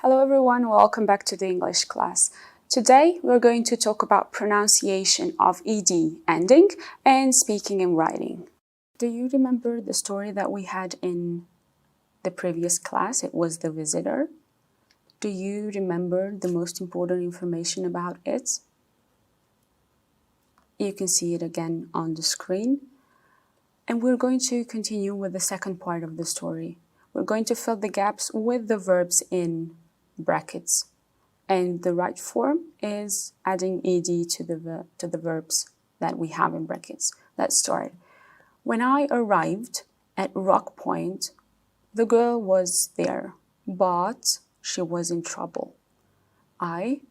Hello everyone, welcome back to the English class. Today we're going to talk about pronunciation of ed ending and speaking and writing. Do you remember the story that we had in the previous class? It was the visitor. Do you remember the most important information about it? You can see it again on the screen. And we're going to continue with the second part of the story. We're going to fill the gaps with the verbs in brackets. And the right form is adding ed to the verbs that we have in brackets. Let's start. When I arrived at Rock Point, the girl was there, but she was in trouble. I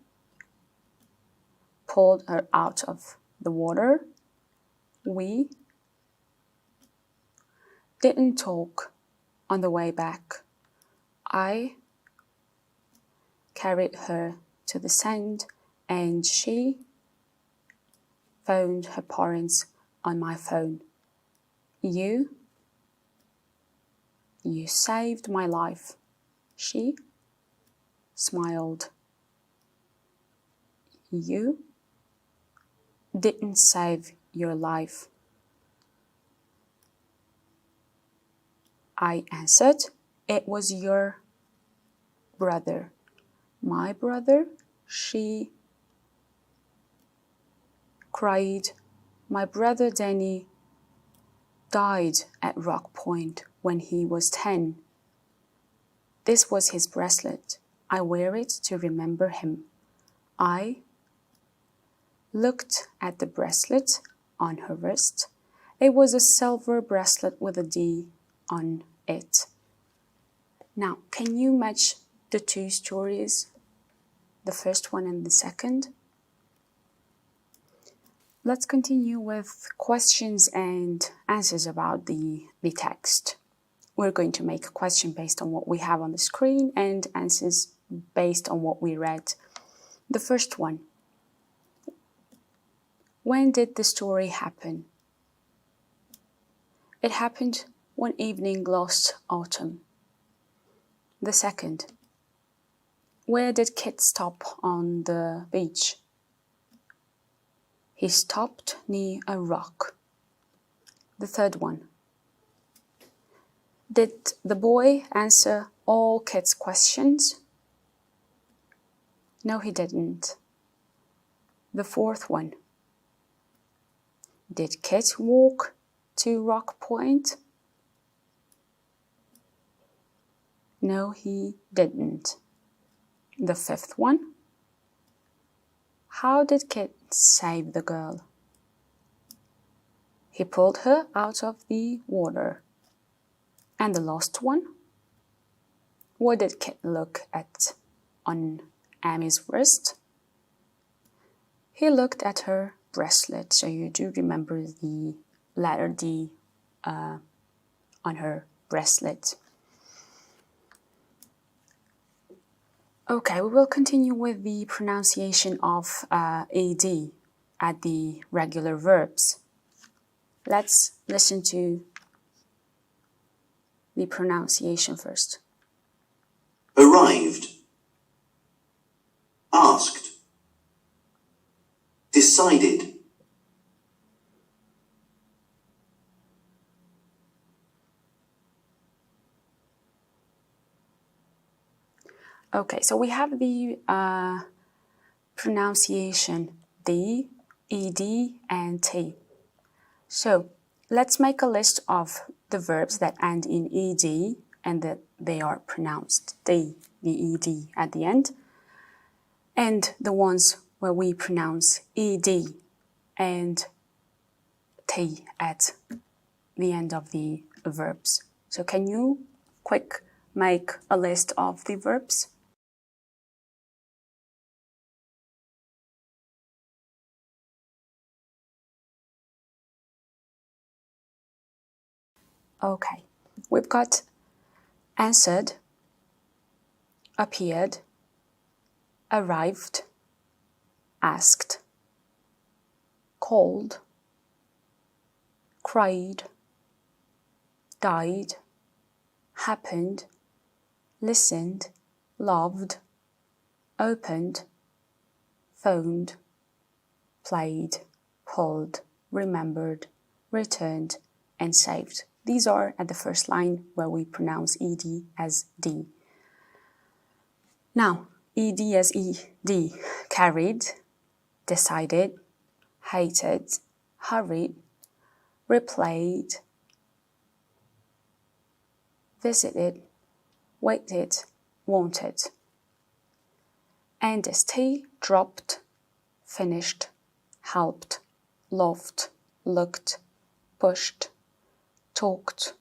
pulled her out of the water. We didn't talk on the way back. I carried her to the sand and she phoned her parents on my phone. You saved my life. She smiled. You didn't save your life. I answered, it was your brother. My brother? She cried. My brother Danny died at Rock Point when he was 10. This was his bracelet. I wear it to remember him. I looked at the bracelet on her wrist. It was a silver bracelet with a D on it. Now, can you match the two stories, the first one and the second? Let's continue with questions and answers about the text. We're going to make a question based on what we have on the screen and answers based on what we read. The first one. When did the story happen? It happened one evening last autumn. The second. Where did Kit stop on the beach? He stopped near a rock. The third one. Did the boy answer all Kit's questions? No, he didn't. The fourth one. Did Kit walk to Rock Point? No, he didn't. The fifth one. How did Kit save the girl? He pulled her out of the water. And the last one. What did Kit look at on Amy's wrist? He looked at her bracelet, so you do remember the letter D on her bracelet. Okay, we will continue with the pronunciation of AD at the regular verbs. Let's listen to the pronunciation first. Arrived. Asked. Decided. Okay, so we have the pronunciation D, ED, and T. So let's make a list of the verbs that end in ED and that they are pronounced D, the ED at the end, and the ones where we pronounce ED and T at the end of the verbs. So can you quick make a list of the verbs? Okay, we've got answered, appeared, arrived, asked, called, cried, died, happened, listened, loved, opened, phoned, played, pulled, remembered, returned, and saved. These are at the first line where we pronounce ed as d. Now, ed as ed, carried, decided, hated, hurried, replayed, visited, waited, wanted. And as t, dropped, finished, helped, loved, looked, pushed, talked,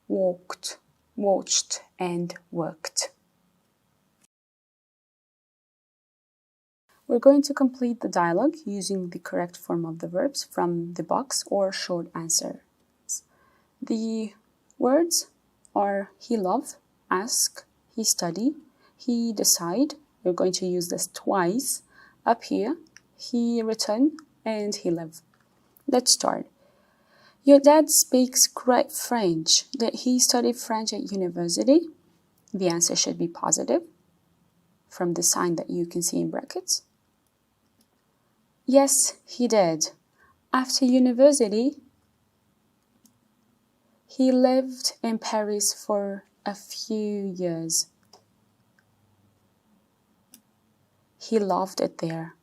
walked, watched, and worked. We're going to complete the dialogue using the correct form of the verbs from the box or short answers. The words are he love, ask, he study, he decide. We're going to use this twice. Appear, he return, and he live. Let's start. Your dad speaks great French. Did he study French at university? The answer should be positive from the sign that you can see in brackets. Yes, he did. After university, he lived in Paris for a few years. He loved it there.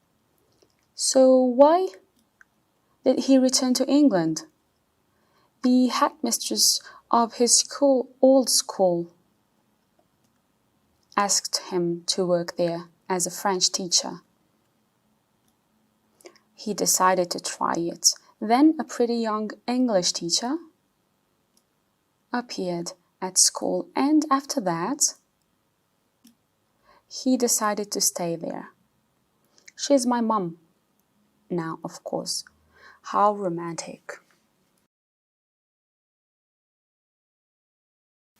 So why did he return to England? The headmistress of his old school, asked him to work there as a French teacher. He decided to try it. Then a pretty young English teacher appeared at school, and after that, he decided to stay there. She's my mum now, of course. How romantic.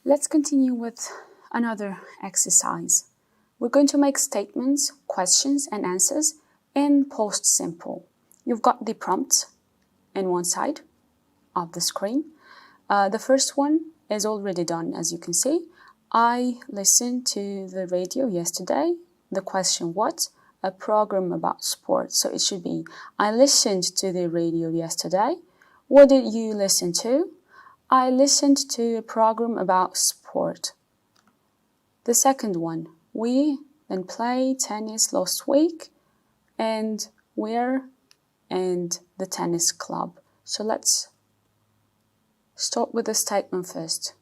Let's continue with another exercise. We're going to make statements, questions, and answers in post simple. You've got the prompt in one side of the screen. The first one is already done, as you can see. I listened to the radio yesterday. The question, what? A program about sport. So it should be, I listened to the radio yesterday. What did you listen to? I listened to a program about sport. The second one, we then played tennis last week, and we're in the tennis club. So let's start with the statement first.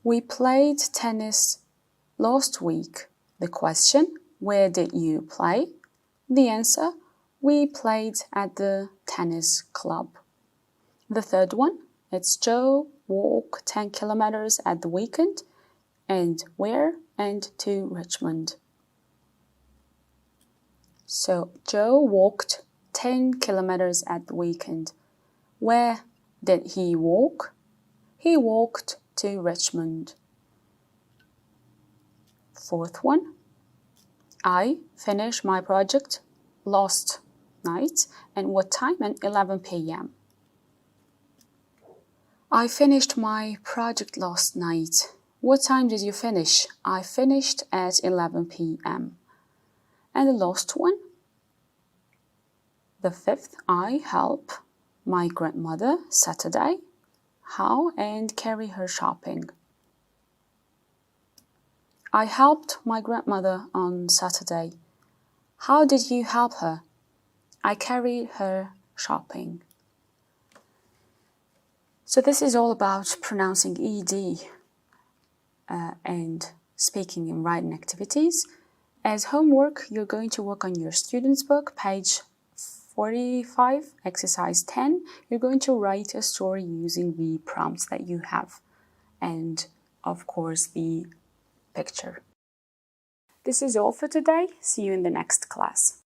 We played tennis last week. The question, where did you play? The answer, we played at the tennis club. The third one, it's Joe walked 10 kilometers at the weekend. And where? And to Richmond. So Joe walked 10 kilometers at the weekend. Where did he walk? He walked to Richmond. Fourth one, I finished my project last night. And what time? At 11 p.m. I finished my project last night. What time did you finish? I finished at 11 p.m. And the last one, the fifth, I help my grandmother Saturday. How? And carry her shopping. I helped my grandmother on Saturday. How did you help her? I carried her shopping. So this is all about pronouncing ed and speaking and writing activities. As homework, you're going to work on your student's book, page 45, exercise 10. You're going to write a story using the prompts that you have and, of course, the picture. This is all for today. See you in the next class.